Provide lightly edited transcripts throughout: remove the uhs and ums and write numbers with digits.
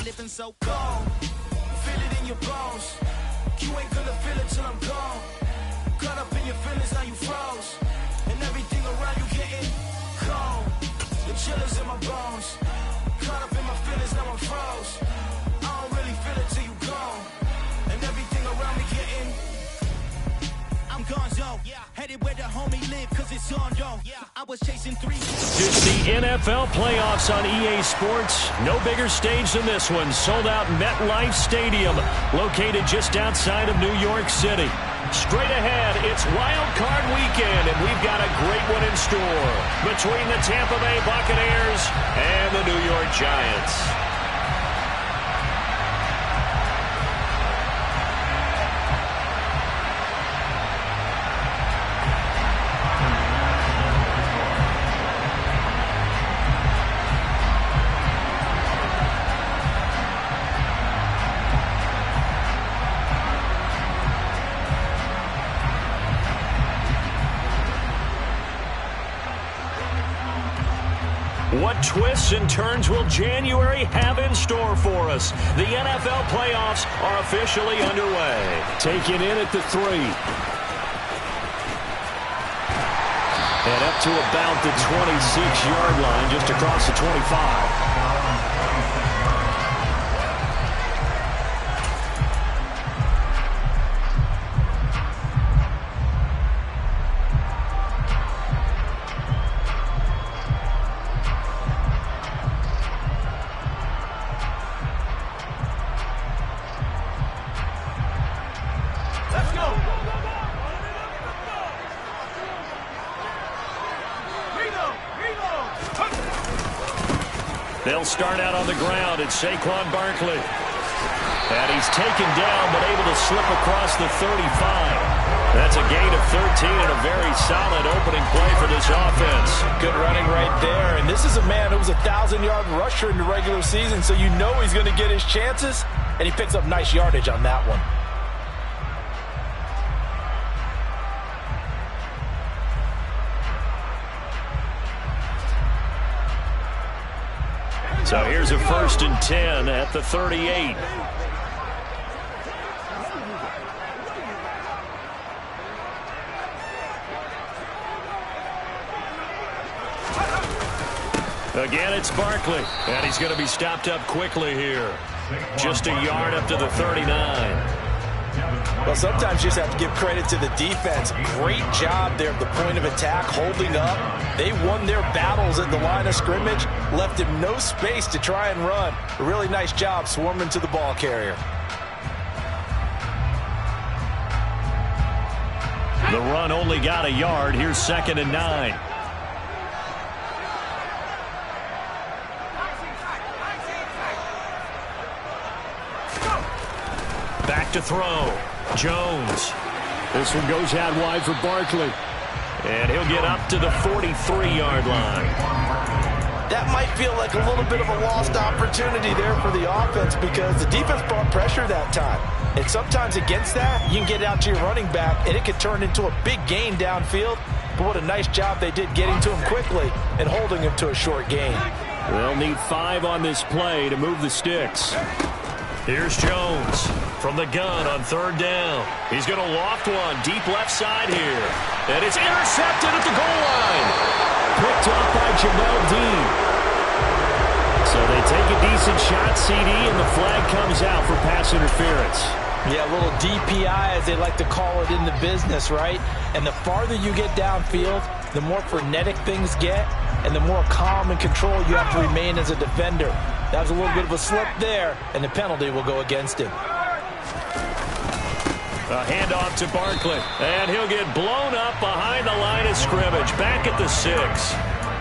living so cold. Feel it in your bones. You ain't gonna feel it till I'm gone. Caught up in your feelings, now you froze. And everything around you getting cold. The chillers in my bones. Caught up in my feelings, now I'm froze. I don't really feel it till you gone. And everything around me getting. I'm gonzo. Headed where the homie live, cause it's on, yo. I was chasing 3. It's the NFL playoffs on EA Sports. No bigger stage than this one. Sold out MetLife Stadium, located just outside of New York City. Straight ahead, it's Wild Card Weekend, and we've got a great one in store between the Tampa Bay Buccaneers and the New York Giants. What twists and turns will January have in store for us? The NFL playoffs are officially underway. Taking in at the 3. And up to about the 26-yard line, just across the 25. They'll start out on the ground. It's Saquon Barkley. And he's taken down, but able to slip across the 35. That's a gain of 13 and a very solid opening play for this offense. Good running right there. And this is a man who was a 1,000-yard rusher in the regular season, so you know he's going to get his chances. And he picks up nice yardage on that one. So here's a 1st and 10 at the 38. Again, it's Barkley, and he's going to be stopped up quickly here. Just a yard up to the 39. Well, sometimes you just have to give credit to the defense. Great job there at the point of attack, holding up. They won their battles at the line of scrimmage, left him no space to try and run. A really nice job swarming to the ball carrier. The run only got a yard. Here's 2nd and 9. Back to throw. Jones. This one goes out wide for Barkley. And he'll get up to the 43-yard line. That might feel like a little bit of a lost opportunity there for the offense because the defense brought pressure that time. And sometimes against that, you can get out to your running back, and it could turn into a big gain downfield. But what a nice job they did getting to him quickly and holding him to a short gain. They'll need 5 on this play to move the sticks. Here's Jones from the gun on 3rd down. He's going to loft one deep left side here. And it's intercepted at the goal line. Picked up by Jamel Dean. So they take a decent shot, CD, and the flag comes out for pass interference. Yeah, a little DPI, as they like to call it in the business, right? And the farther you get downfield, the more frenetic things get, and the more calm and control you have to remain as a defender. That was a little bit of a slip there, and the penalty will go against him. A handoff to Barkley, and he'll get blown up behind the line of scrimmage, back at the 6.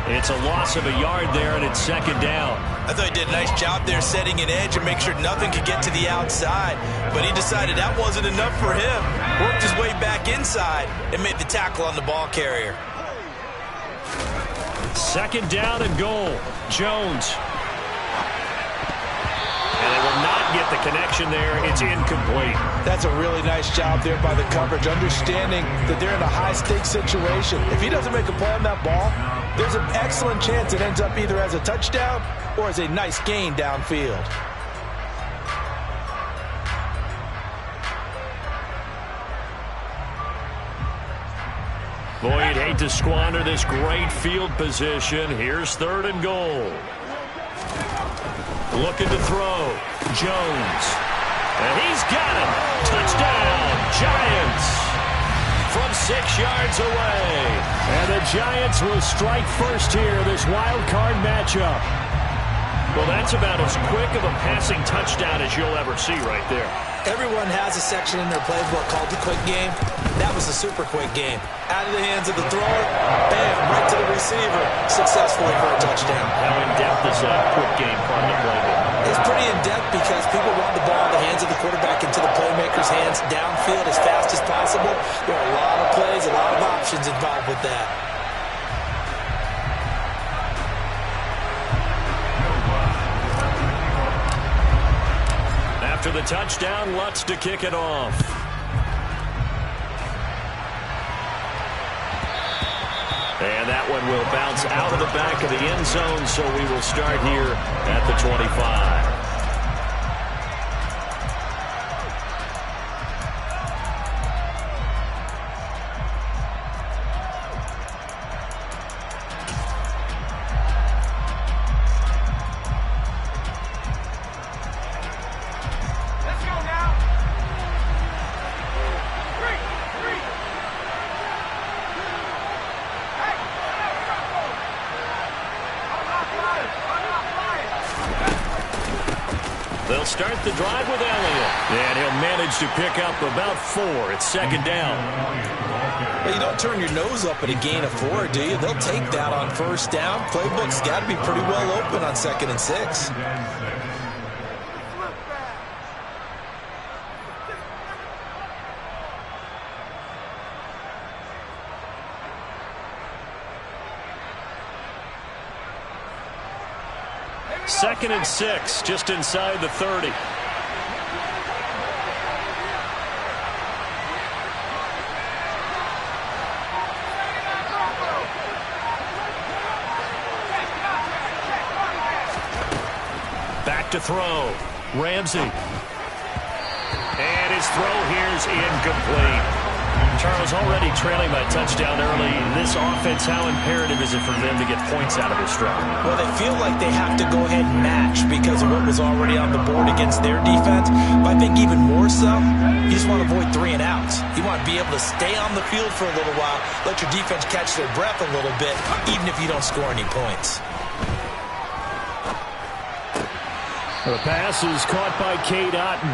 It's a loss of a yard there, and it's 2nd down. I thought he did a nice job there setting an edge and make sure nothing could get to the outside. But he decided that wasn't enough for him. Worked his way back inside and made the tackle on the ball carrier. 2nd down and goal. Jones. And they will not get the connection there. It's incomplete. That's a really nice job there by the coverage, understanding that they're in a high-stakes situation. If he doesn't make a play on that ball, there's an excellent chance it ends up either as a touchdown or as a nice gain downfield. want to squander this great field position. Here's 3rd and goal. Looking to throw. Jones. And he's got it. Touchdown, Giants. From 6 yards away. And the Giants will strike first here, this wild card matchup. Well, that's about as quick of a passing touchdown as you'll ever see right there. Everyone has a section in their playbook called the quick game. That was a super quick game. Out of the hands of the thrower, bam, right to the receiver, successfully for a touchdown. How in-depth is that quick game part of the playbook? It's pretty in-depth because people want the ball in the hands of the quarterback into the playmaker's hands downfield as fast as possible. There are a lot of plays, a lot of options involved with that. After the touchdown, Lutz to kick it off. And that one will bounce out of the back of the end zone, so we will start here at the 25. They'll start the drive with Elliott. And he'll manage to pick up about 4. It's 2nd down. Well, you don't turn your nose up at a gain of 4, do you? They'll take that on 1st down. Playbook's got to be pretty well open on 2nd and 6. Second and 6, just inside the 30. Back to throw. Ramsey. And his throw here's incomplete. Charles, already trailing by touchdown early. This offense, how imperative is it for them to get points out of this drive? Well, they feel like they have to go ahead and match because of what was already on the board against their defense. But I think even more so, you just want to avoid 3 and outs. You want to be able to stay on the field for a little while, let your defense catch their breath a little bit, even if you don't score any points. The pass is caught by Cade Otton.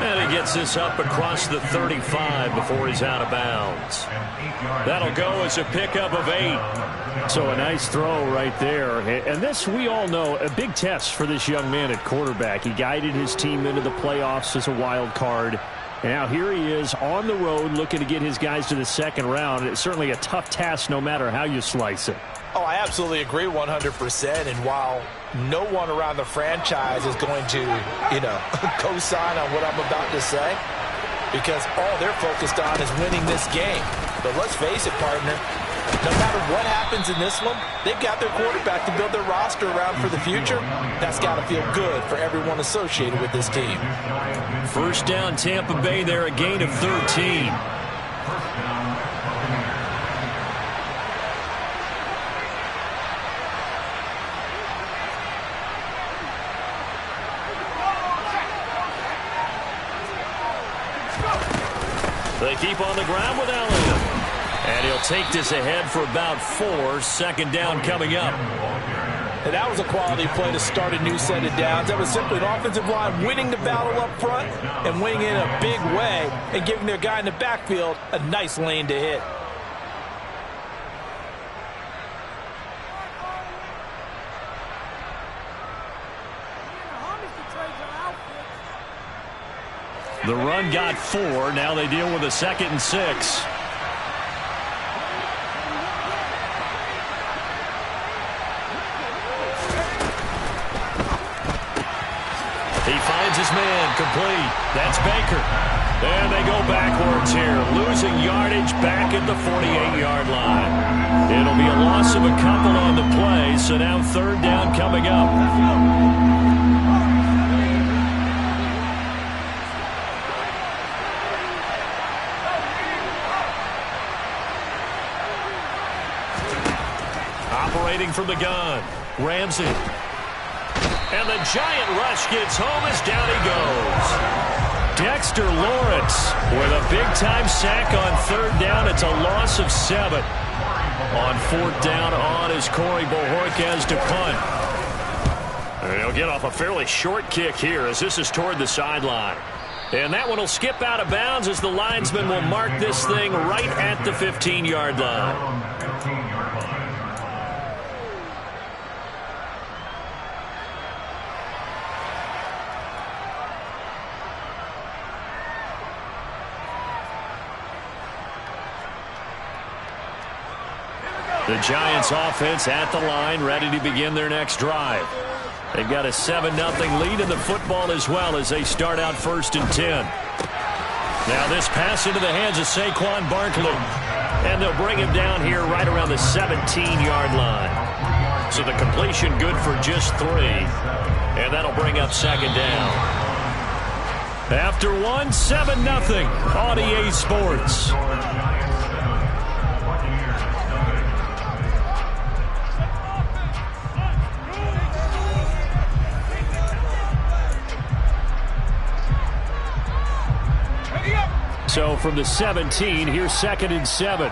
And he gets this up across the 35 before he's out of bounds. That'll go as a pickup of 8. So a nice throw right there. And this, we all know, a big test for this young man at quarterback. He guided his team into the playoffs as a wild card. And now here he is on the road looking to get his guys to the 2nd round. It's certainly a tough task no matter how you slice it. Oh, I absolutely agree 100%. And while no one around the franchise is going to, co-sign on what I'm about to say, because all they're focused on is winning this game. But let's face it, partner, no matter what happens in this one, they've got their quarterback to build their roster around for the future. That's got to feel good for everyone associated with this team. 1st down, Tampa Bay there, a gain of 13. They keep on the ground with Elliott. And he'll take this ahead for about 4. 2nd down coming up. And that was a quality play to start a new set of downs. That was simply an offensive line winning the battle up front and winning in a big way and giving their guy in the backfield a nice lane to hit. The run got 4. Now they deal with a 2nd and 6. He finds his man, complete. That's Baker. And they go backwards here, losing yardage back at the 48-yard line. It'll be a loss of a couple on the play, so now 3rd down coming up. Operating from the gun, Ramsey. And the giant rush gets home as down he goes. Dexter Lawrence with a big-time sack on third down. It's a loss of 7. On fourth down on is Corey Bojorquez to punt. And he'll get off a fairly short kick here as this is toward the sideline. And that one will skip out of bounds as the linesman will mark this thing right at the 15-yard line. The Giants offense at the line, ready to begin their next drive. They've got a 7-0 lead in the football as well as they start out 1st and 10. Now this pass into the hands of Saquon Barkley. And they'll bring him down here right around the 17-yard line. So the completion good for just 3. And that'll bring up 2nd down. After one, 7-0 on EA Sports. So from the 17, here's 2nd and 7.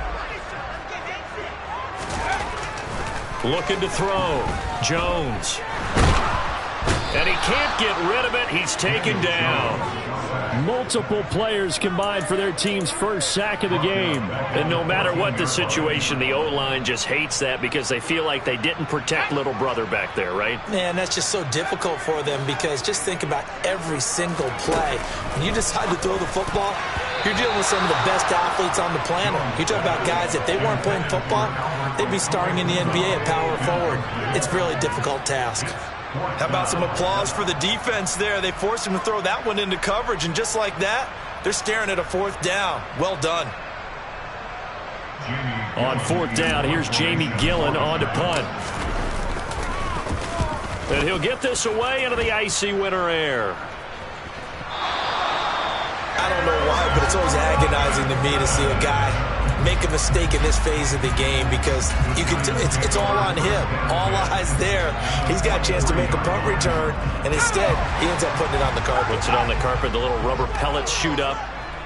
Looking to throw. Jones. And he can't get rid of it. He's taken down. Multiple players combined for their team's first sack of the game. And no matter what the situation, the O-line just hates that because they feel like they didn't protect little brother back there, right? Man, that's just so difficult for them because just think about every single play. When you decide to throw the football, you're dealing with some of the best athletes on the planet. You talk about guys, if they weren't playing football, they'd be starring in the NBA at power forward. It's a really difficult task. How about some applause for the defense there? They forced him to throw that one into coverage, and just like that, they're staring at a 4th down. Well done. On 4th down, here's Jamie Gillen on to punt. And he'll get this away into the icy winter air. I don't know why, but it's always agonizing to me to see a guy make a mistake in this phase of the game because you can it's all on him. All eyes there. He's got a chance to make a punt return, and instead he ends up putting it on the carpet. Puts it on the carpet. The little rubber pellets shoot up.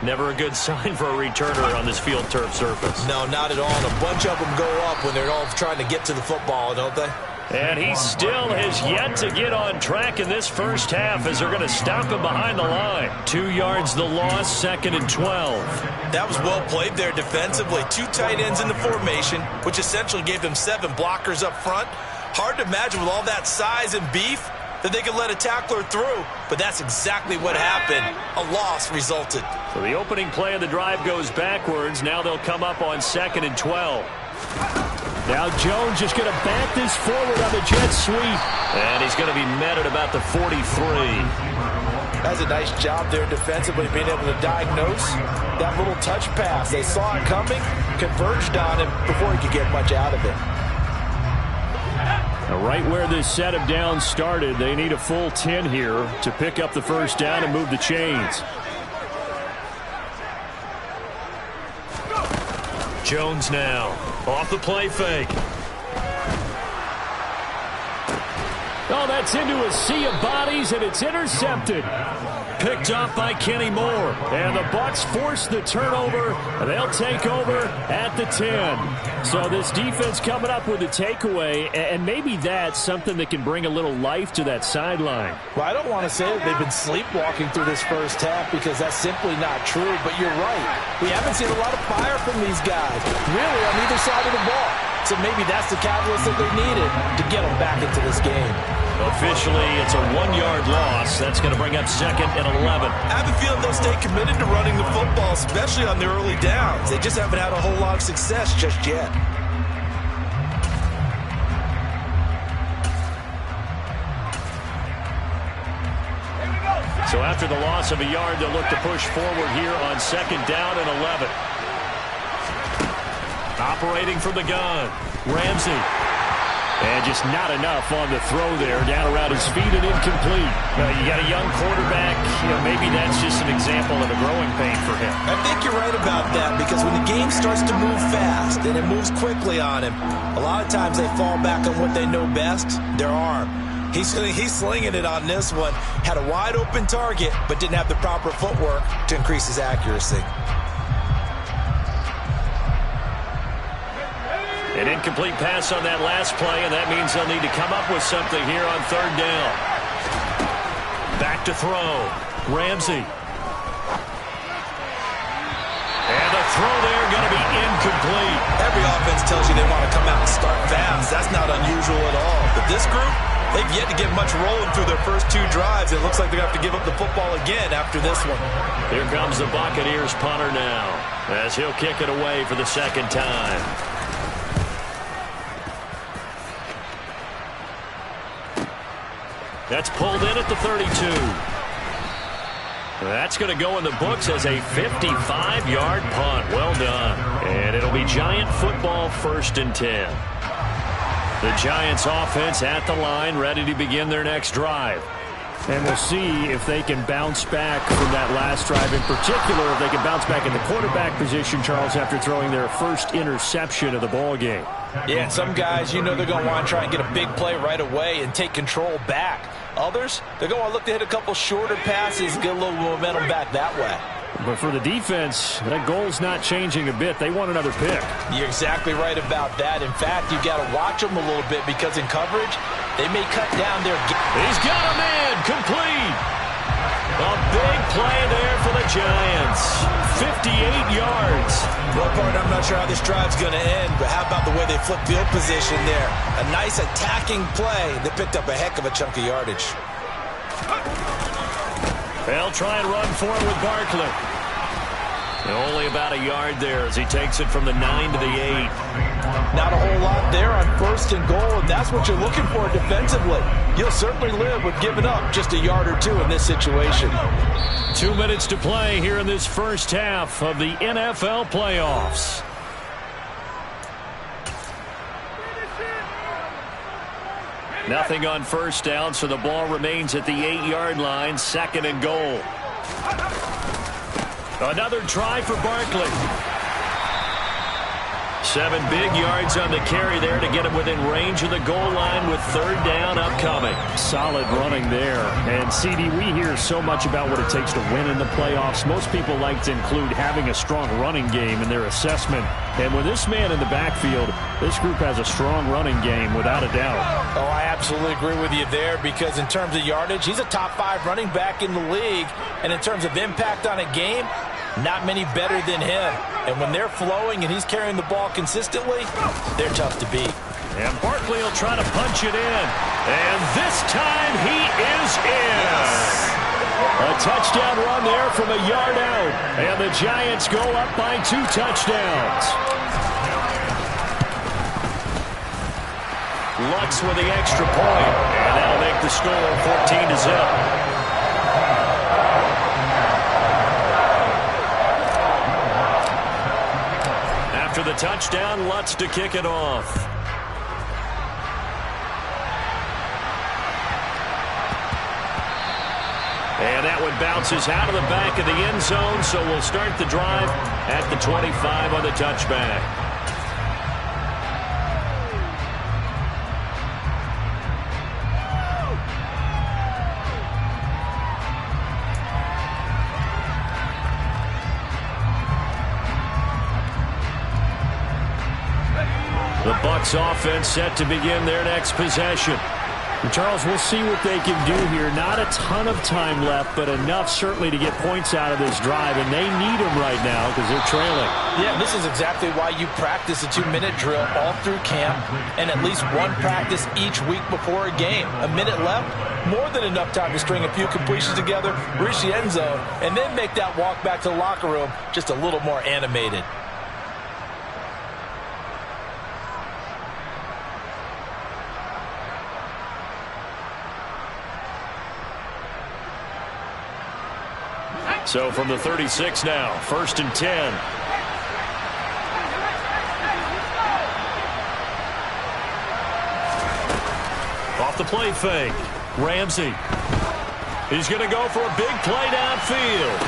Never a good sign for a returner on this field turf surface. No, not at all. And a bunch of them go up when they're all trying to get to the football, don't they? And he still has yet to get on track in this first half as they're going to stop him behind the line. 2 yards the loss, 2nd and 12. That was well played there defensively. 2 tight ends in the formation, which essentially gave them 7 blockers up front. Hard to imagine with all that size and beef that they could let a tackler through, but that's exactly what happened. A loss resulted. So the opening play of the drive goes backwards. Now they'll come up on 2nd and 12. Now Jones just going to bat this forward on the jet sweep. And he's going to be met at about the 43. That's a nice job there defensively, being able to diagnose that little touch pass. They saw it coming, converged on him before he could get much out of it. Now right where this set of downs started, they need a full 10 here to pick up the first down and move the chains. Jones now off the play fake. Oh, that's into a sea of bodies, and it's intercepted. Picked off by Kenny Moore. And the Bucs force the turnover, and they'll take over at the 10. So this defense coming up with a takeaway, and maybe that's something that can bring a little life to that sideline. Well, I don't want to say that they've been sleepwalking through this first half because that's simply not true, but you're right. We haven't seen a lot of fire from these guys, really, on either side of the ball. So maybe that's the catalyst that they needed to get them back into this game. Officially, it's a 1-yard loss. That's going to bring up 2nd and 11. I have a feeling they'll stay committed to running the football, especially on the early downs. They just haven't had a whole lot of success just yet. So after the loss of a yard, they'll look to push forward here on 2nd down and 11. Operating from the gun, Ramsey. And just not enough on the throw there, down around his feet and incomplete. You got a young quarterback. maybe that's just an example of a growing pain for him. I think you're right about that, because when the game starts to move fast and it moves quickly on him, a lot of times they fall back on what they know best, their arm. He's slinging it on this one. Had a wide open target, but didn't have the proper footwork to increase his accuracy. An incomplete pass on that last play, and that means they'll need to come up with something here on third down. Back to throw. Ramsey. And the throw there going to be incomplete. Every offense tells you they want to come out and start fast. That's not unusual at all. But this group, they've yet to get much rolling through their first 2 drives. It looks like they're going to have to give up the football again after this one. Here comes the Buccaneers punter now, as he'll kick it away for the second time. That's pulled in at the 32. That's going to go in the books as a 55-yard punt. Well done. And it'll be Giant football, 1st and 10. The Giants offense at the line, ready to begin their next drive. And we'll see if they can bounce back from that last drive. In particular, if they can bounce back in the quarterback position, Charles, after throwing their first interception of the ball game. Yeah, and some guys, they're going to want to try and get a big play right away and take control back. Others, they're going to look to hit a couple shorter passes, get a little momentum back that way. But for the defense, that goal's not changing a bit. They want another pick. You're exactly right about that. In fact, you've got to watch them a little bit, because in coverage, they may cut down their game. He's got a man, complete. A big play there for the Giants. 58 yards. Well, partner, I'm not sure how this drive's going to end, but how about the way they flip field position there? A nice attacking play. They picked up a heck of a chunk of yardage. They'll try and run for it with Barkley. Only about a yard there as he takes it from the 9 to the 8. Not a whole lot there on 1st and goal, and that's what you're looking for defensively. You'll certainly live with giving up just a yard or 2 in this situation. 2 minutes to play here in this first half of the NFL playoffs. Nothing on first down, so the ball remains at the 8-yard line, 2nd and goal. Another try for Barkley. 7 big yards on the carry there to get him within range of the goal line with 3rd down upcoming. Solid running there. And, CD, we hear so much about what it takes to win in the playoffs. Most people like to include having a strong running game in their assessment. And with this man in the backfield, this group has a strong running game without a doubt. Oh, I absolutely agree with you there, because in terms of yardage, he's a top 5 running back in the league. And in terms of impact on a game, not many better than him. And when they're flowing and he's carrying the ball consistently, they're tough to beat. And Barkley will try to punch it in. And this time he is in. Yes. A touchdown run there from a yard out. And the Giants go up by 2 touchdowns. Lutz with the extra point. And that'll make the score 14-0. After the touchdown, Lutz to kick it off. And that one bounces out of the back of the end zone, so we'll start the drive at the 25 on the touchback. The Bucs offense set to begin their next possession. And Charles, we'll see what they can do here. Not a ton of time left, but enough certainly to get points out of this drive, and they need them right now because they're trailing. Yeah, this is exactly why you practice a 2-minute drill all through camp and at least one practice each week before a game. A minute left, more than enough time to string a few completions together, reach the end zone, and then make that walk back to the locker room just a little more animated. So from the 36 now, 1st and 10. Off the play fake. Ramsey. He's going to go for a big play downfield.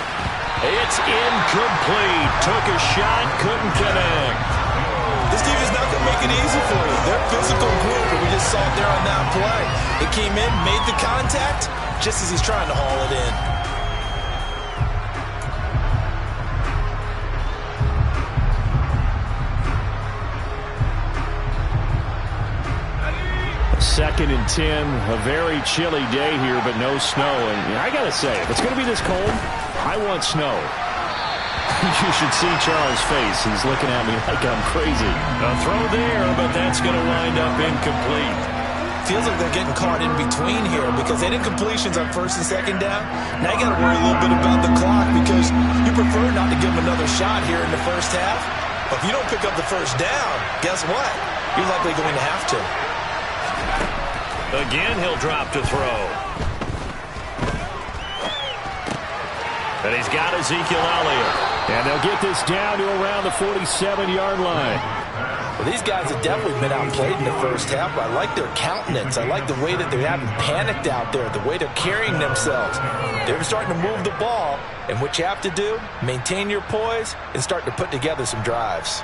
It's incomplete. Took a shot, couldn't connect. This defense is not going to make it easy for you. They're a physical group, and we just saw it there on that play. It came in, made the contact, just as he's trying to haul it in. 2nd and 10, a very chilly day here, but no snow. And I got to say, if it's going to be this cold, I want snow. You should see Charles' face. He's looking at me like I'm crazy. A throw there, but that's going to wind up incomplete. Feels like they're getting caught in between here because they did completions on 1st and 2nd down. Now you got to worry a little bit about the clock because you prefer not to give them another shot here in the first half. But if you don't pick up the 1st down, guess what? You're likely going to have to. Again, he'll drop to throw. And he's got Ezekiel Elliott. And they'll get this down to around the 47-yard line. Well, these guys have definitely been outplayed in the first half, but I like their countenance. I like the way that they haven't panicked out there, the way they're carrying themselves. They're starting to move the ball, and what you have to do, maintain your poise and start to put together some drives.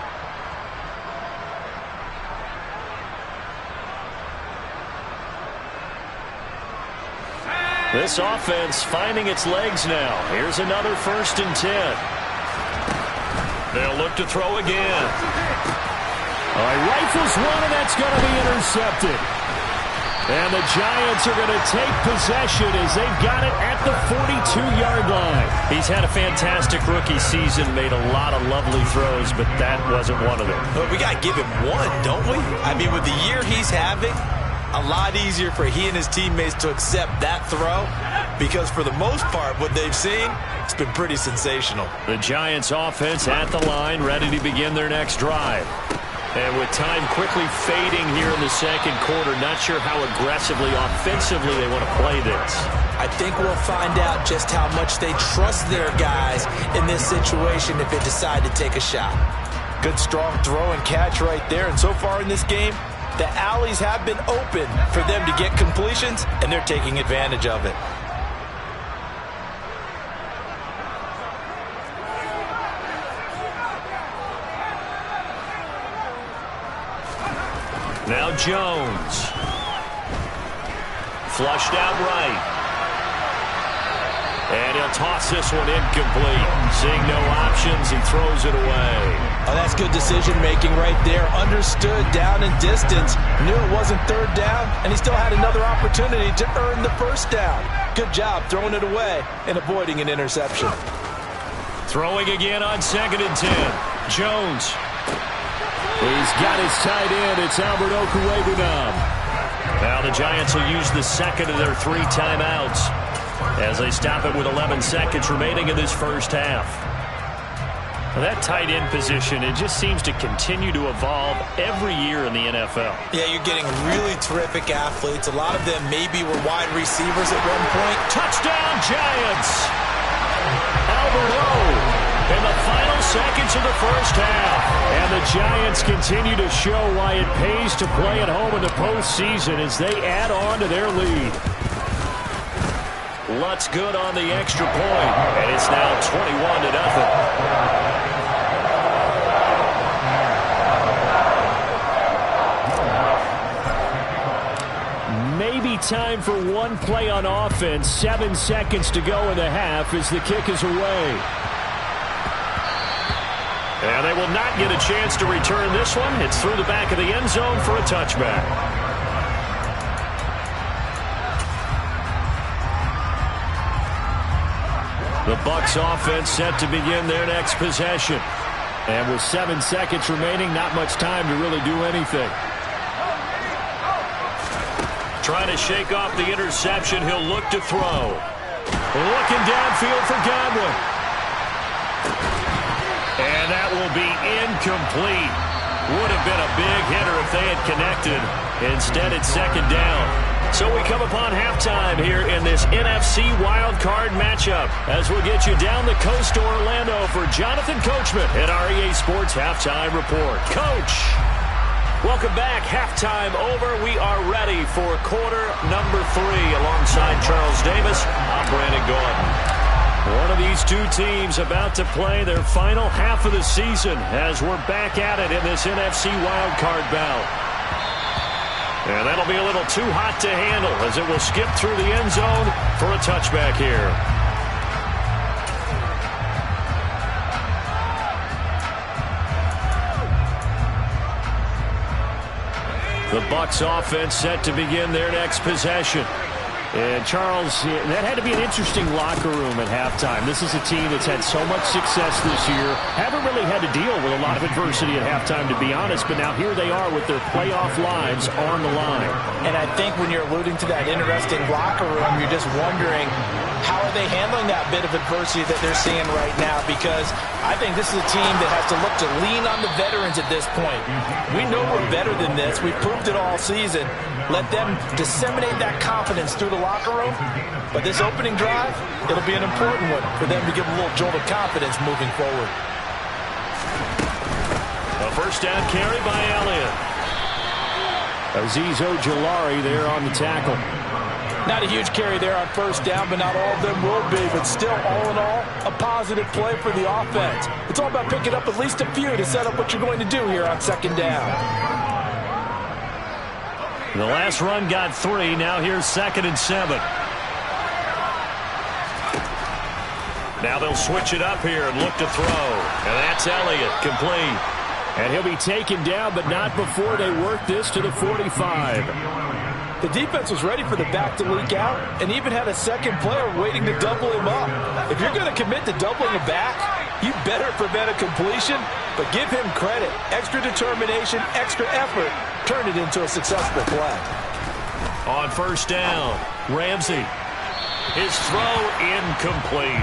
This offense finding its legs now. Here's another 1st and 10. They'll look to throw again. All right, rifles one, and that's going to be intercepted. And the Giants are going to take possession as they've got it at the 42-yard line. He's had a fantastic rookie season, made a lot of lovely throws, but that wasn't one of them. But we got to give him one, don't we? I mean, with the year he's having, a lot easier for he and his teammates to accept that throw because for the most part, what they've seen, it's been pretty sensational. The Giants offense at the line, ready to begin their next drive. And with time quickly fading here in the 2nd quarter, not sure how aggressively, offensively they want to play this. I think we'll find out just how much they trust their guys in this situation if they decide to take a shot. Good strong throw and catch right there. And so far in this game, the alleys have been open for them to get completions, and they're taking advantage of it. Now Jones. Flushed out right. And he'll toss this one incomplete. Seeing no options, he throws it away. Oh, that's good decision-making right there. Understood down and distance. Knew it wasn't 3rd down, and he still had another opportunity to earn the 1st down. Good job throwing it away and avoiding an interception. Throwing again on 2nd and 10. Jones. He's got his tight end. It's Albert Okwuegbunam. Now the Giants will use the 2nd of their 3 timeouts as they stop it with 11 seconds remaining in this first half. Well, that tight end position, it just seems to continue to evolve every year in the NFL. Yeah, you're getting really terrific athletes. A lot of them maybe were wide receivers at one point. Touchdown, Giants! Albert O in the final seconds of the first half. And the Giants continue to show why it pays to play at home in the postseason as they add on to their lead. Lutz good on the extra point, and it's now 21-0. Maybe time for one play on offense. 7 seconds to go in the half as the kick is away. And they will not get a chance to return this one. It's through the back of the end zone for a touchback. The Bucs offense set to begin their next possession. And with 7 seconds remaining, not much time to really do anything. Trying to shake off the interception. He'll look to throw. Looking downfield for Godwin. And that will be incomplete. Would have been a big hitter if they had connected. Instead, it's 2nd down. So we come upon halftime here in this NFC wildcard matchup as we'll get you down the coast to Orlando for Jonathan Coachman at our EA Sports Halftime Report. Coach. Welcome back. Halftime over. We are ready for quarter number 3. Alongside Charles Davis, I'm Brandon Gaudin. One of these two teams about to play their final half of the season as we're back at it in this NFC wildcard bout. And that'll be a little too hot to handle as it will skip through the end zone for a touchback here. The Bucs offense set to begin their next possession. And Charles, that had to be an interesting locker room at halftime. This is a team that's had so much success this year. Haven't really had to deal with a lot of adversity at halftime, to be honest. But now here they are with their playoff lives on the line. And I think when you're alluding to that interesting locker room, you're just wondering, how are they handling that bit of adversity that they're seeing right now? Because I think this is a team that has to look to lean on the veterans at this point. We know we're better than this. We've proved it all season. Let them disseminate that confidence through the locker room. But this opening drive, it'll be an important one for them to give a little jolt of confidence moving forward. A first down carry by Elliott. Azeez Ojulari there on the tackle. Not a huge carry there on first down, but not all of them will be. But still, all in all, a positive play for the offense. It's all about picking up at least a few to set up what you're going to do here on second down. The last run got 3. Now here's 2nd and 7. Now they'll switch it up here and look to throw. And that's Elliott, complete. And he'll be taken down, but not before they work this to the 45. The defense was ready for the back to leak out and even had a second player waiting to double him up. If you're going to commit to doubling a back, you better prevent a completion, but give him credit. Extra determination, extra effort, turn it into a successful play. On first down, Ramsey. His throw incomplete.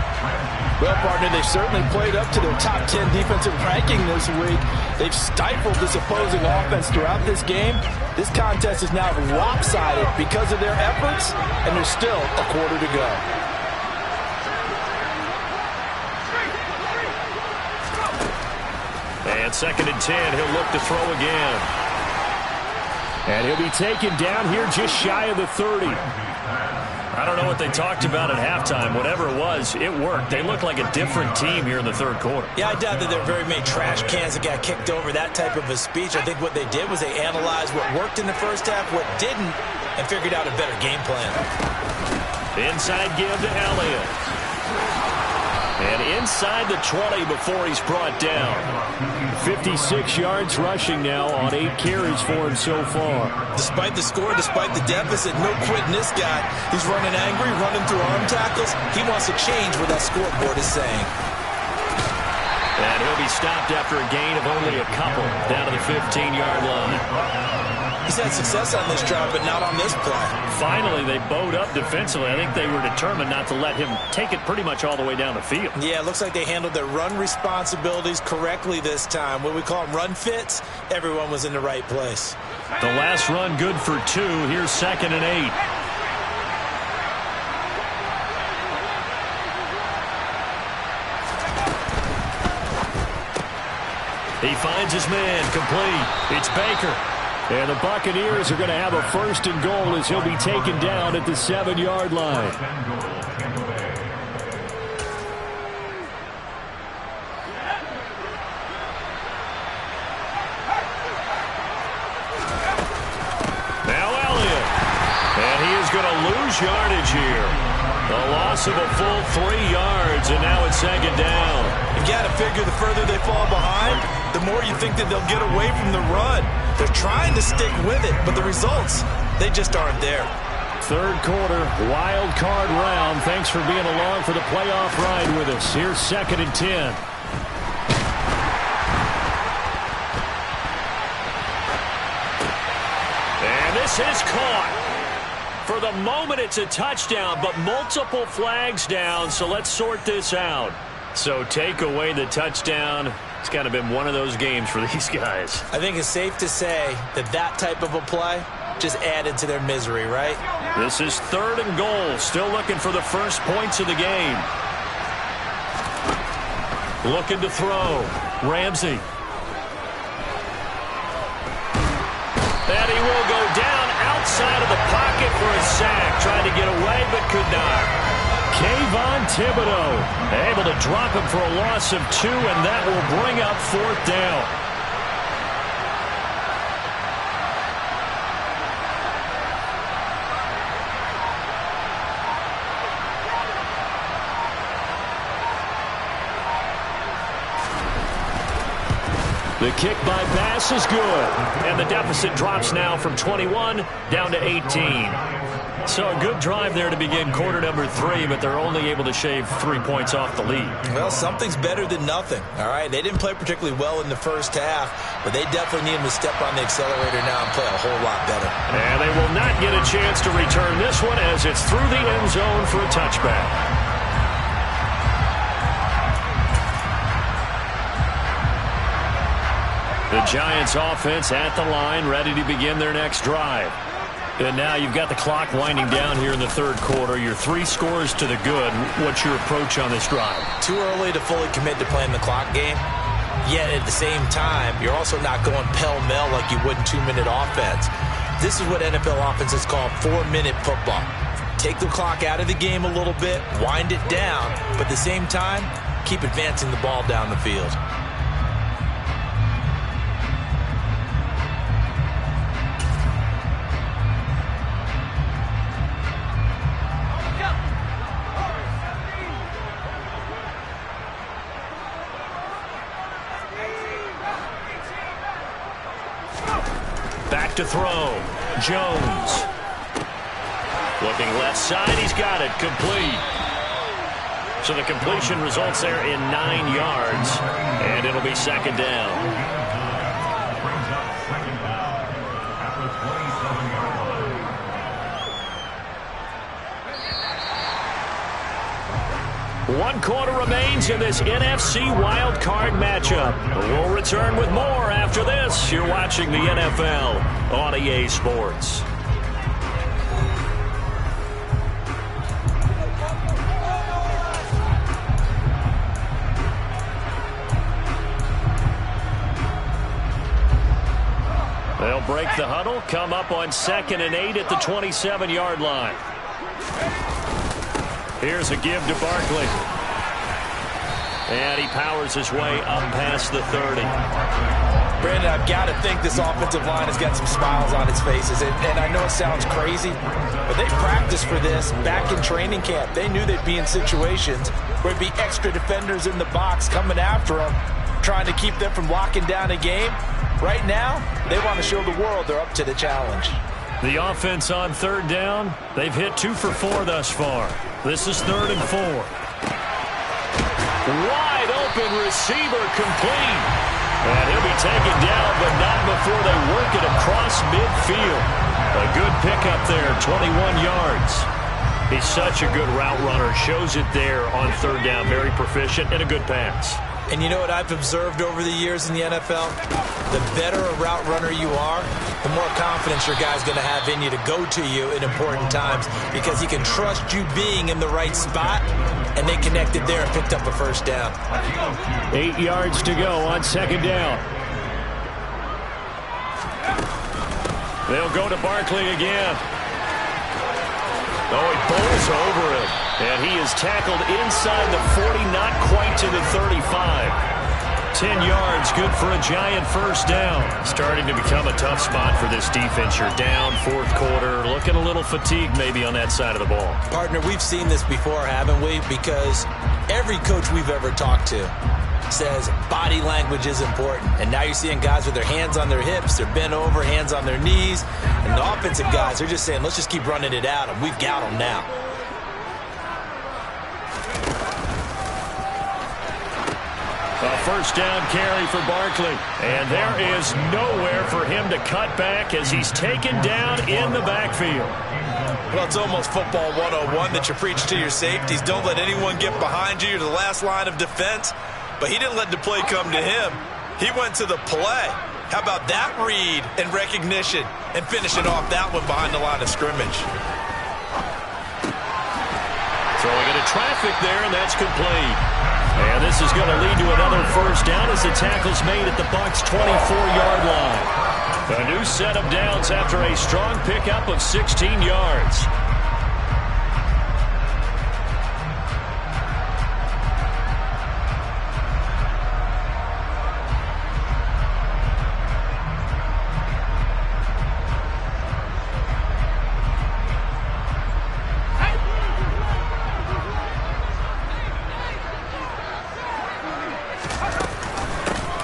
Well, partner, they certainly played up to their top 10 defensive ranking this week. They've stifled this opposing offense throughout this game. This contest is now lopsided because of their efforts, and there's still a quarter to go. And 2nd and 10, he'll look to throw again. And he'll be taken down here just shy of the 30. I don't know what they talked about at halftime. Whatever it was, it worked. They look like a different team here in the third quarter. Yeah, I doubt that there are very many trash cans that got kicked over, that type of a speech. I think what they did was they analyzed what worked in the first half, what didn't, and figured out a better game plan. Inside give to Elliott. And inside the 20 before he's brought down. 56 yards rushing now on 8 carries for him so far. Despite the score, despite the deficit, no quitting this guy. He's running angry, running through arm tackles. He wants to change what that scoreboard is saying. And he'll be stopped after a gain of only a couple down to the 15-yard line. He's had success on this drive, but not on this play. Finally, they bowed up defensively. I think they were determined not to let him take it pretty much all the way down the field. Yeah, it looks like they handled their run responsibilities correctly this time. What we call them run fits, everyone was in the right place. The last run good for 2. Here's 2nd and 8. He finds his man, complete. It's Baker. And the Buccaneers are going to have a 1st and goal as he'll be taken down at the 7-yard line. Now Elliott. And he is going to lose yardage here. A loss of a full 3 yards, and now it's 2nd down. You got to figure the further they fall behind, the more you think that they'll get away from the run. They're trying to stick with it, but the results, they just aren't there. Third quarter, wild card round. Thanks for being along for the playoff ride with us. Here's 2nd and 10. And this is caught. For the moment, it's a touchdown, but multiple flags down, so let's sort this out. So take away the touchdown. It's kind of been one of those games for these guys. I think it's safe to say that that type of a play just added to their misery, right? This is 3rd and goal. Still looking for the first points of the game. Looking to throw. Ramsey. he will go down outside of the pocket for a sack. Tried to get away, but could not. Kayvon Thibodeaux able to drop him for a loss of 2, and that will bring up 4th down. The kick by Bass is good, and the deficit drops now from 21 down to 18. So a good drive there to begin quarter number 3, but they're only able to shave 3 points off the lead. Well, something's better than nothing, all right? They didn't play particularly well in the first half, but they definitely need them to step on the accelerator now and play a whole lot better. And they will not get a chance to return this one as it's through the end zone for a touchback. The Giants offense at the line, ready to begin their next drive. And now you've got the clock winding down here in the third quarter. Your 3 scores to the good. What's your approach on this drive? Too early to fully commit to playing the clock game. Yet at the same time, you're also not going pell-mell like you would in 2-minute offense. This is what NFL offenses call 4-minute football. Take the clock out of the game a little bit, wind it down, but at the same time, keep advancing the ball down the field. Back to throw. Jones. Looking left side. He's got it. Complete. So the completion results there in 9 yards. And it'll be 2nd down. One quarter remains in this NFC Wild Card matchup. We'll return with more after this. You're watching the NFL on EA Sports. They'll break the huddle, come up on 2nd and 8 at the 27-yard line. Here's a give to Barkley. And he powers his way up past the 30. Brandon, I've got to think this offensive line has got some smiles on its faces. And I know it sounds crazy, but they practiced for this back in training camp. They knew they'd be in situations where there'd be extra defenders in the box coming after them, trying to keep them from locking down a game. Right now, they want to show the world they're up to the challenge. The offense on 3rd down, they've hit 2 for 4 thus far. This is 3rd and 4. Wide open receiver complete. And he'll be taken down, but not before they work it across midfield. A good pickup there, 21 yards. He's such a good route runner. Shows it there on 3rd down. Very proficient and a good pass. And you know what I've observed over the years in the NFL? The better a route runner you are, the more confidence your guy's going to have in you to go to you in important times because he can trust you being in the right spot, and they connected there and picked up a 1st down. 8 yards to go on 2nd down. They'll go to Barkley again. Oh, he bowls over it. And he is tackled inside the 40, not quite to the 35. 10 yards, good for a Giant 1st down. Starting to become a tough spot for this defense. You're down 4th quarter, looking a little fatigued maybe on that side of the ball. Partner, we've seen this before, haven't we? Because every coach we've ever talked to says body language is important. And now you're seeing guys with their hands on their hips, they're bent over, hands on their knees. And the offensive guys, they're just saying, let's just keep running it out, and we've got them now. A 1st down carry for Barkley. And there is nowhere for him to cut back as he's taken down in the backfield. Well, it's almost football 101 that you preach to your safeties. Don't let anyone get behind you. You're the last line of defense. But he didn't let the play come to him. He went to the play. How about that read and recognition and finishing off that one behind the line of scrimmage? Throwing into traffic there, and that's complete. And this is going to lead to another first down as the tackle's made at the Bucs' 24-yard line. A new set of downs after a strong pickup of 16 yards.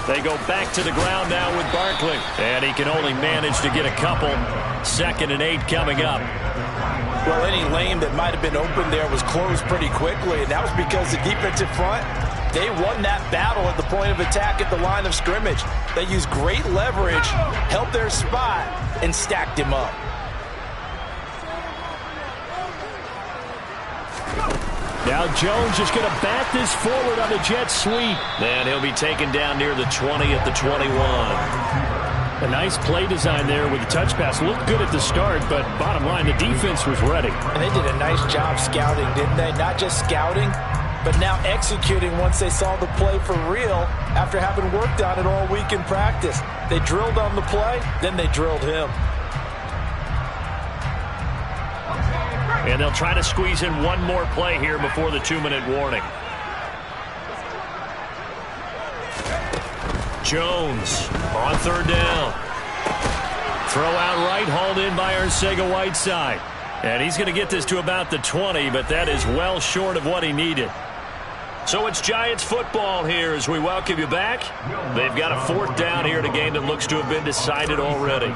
They go back to the ground now with Barkley. And he can only manage to get a couple. 2nd and 8 coming up. Well, any lane that might have been open there was closed pretty quickly, and that was because the defensive front, they won that battle at the point of attack at the line of scrimmage. They used great leverage, held their spot, and stacked him up. Now Jones is going to bat this forward on the jet sweep. And he'll be taken down near the 20 at the 21. A nice play design there with the touch pass. Looked good at the start, but bottom line, the defense was ready. And they did a nice job scouting, didn't they? Not just scouting, but now executing once they saw the play for real after having worked on it all week in practice. They drilled on the play, then they drilled him. And they'll try to squeeze in one more play here before the 2-minute warning. Jones on 3rd down. Throw out right, hauled in by Arcega-Whiteside. And he's going to get this to about the 20, but that is well short of what he needed. So it's Giants football here as we welcome you back. They've got a 4th down here in a game that looks to have been decided already.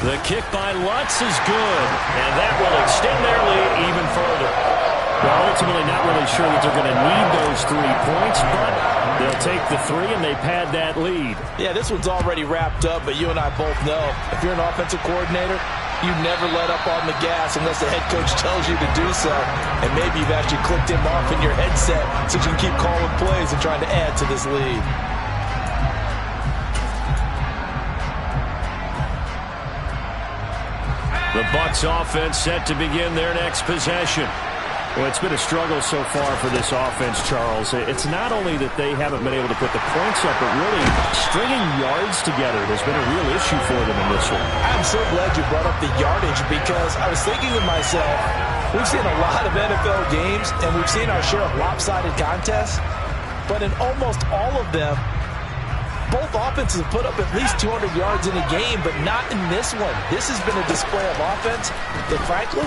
The kick by Lutz is good, and that will extend their lead even further. Well, ultimately not really sure that they're going to need those 3 points, but they'll take the 3 and they pad that lead. Yeah, this one's already wrapped up, but you and I both know if you're an offensive coordinator, you never let up on the gas unless the head coach tells you to do so. And maybe you've actually clicked him off in your headset so you can keep calling plays and trying to add to this lead. The Bucs offense set to begin their next possession. Well, it's been a struggle so far for this offense, Charles. It's not only that they haven't been able to put the points up, but really stringing yards together has been a real issue for them in this one. I'm so glad you brought up the yardage because I was thinking to myself, we've seen a lot of NFL games and we've seen our share of lopsided contests, but in almost all of them, both offenses have put up at least 200 yards in a game, but not in this one. This has been a display of offense that, frankly,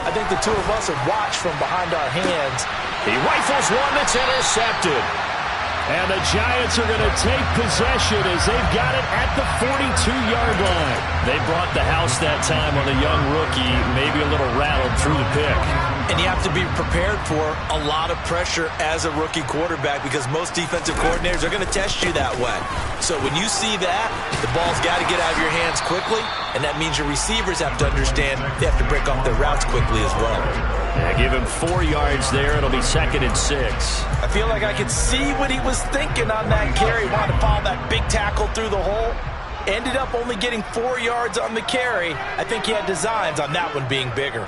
I think the two of us have watched from behind our hands. He rifles one that's intercepted. And the Giants are going to take possession as they've got it at the 42-yard line. They brought the house that time on the young rookie, maybe a little rattled through the pick. And you have to be prepared for a lot of pressure as a rookie quarterback because most defensive coordinators are going to test you that way. So when you see that, the ball's got to get out of your hands quickly, and that means your receivers have to understand they have to break off their routes quickly as well. Yeah, give him 4 yards there. It'll be 2nd and 6. I feel like I could see what he was thinking on that carry. Wanted to follow that big tackle through the hole. Ended up only getting 4 yards on the carry. I think he had designs on that one being bigger.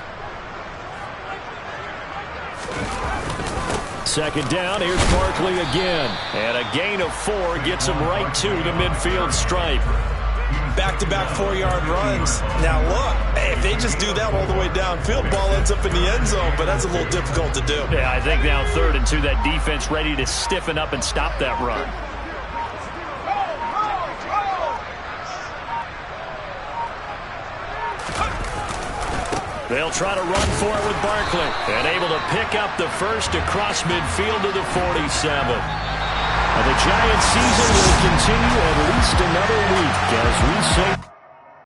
2nd down, here's Barkley again. And a gain of 4 gets him right to the midfield stripe. Back-to-back 4-yard runs. Now look, if they just do that all the way downfield, ball ends up in the end zone, but that's a little difficult to do. Yeah, I think now 3rd and 2, that defense ready to stiffen up and stop that run. They'll try to run for it with Barkley. And able to pick up the first across midfield to the 47. The Giants season will continue at least another week as we say...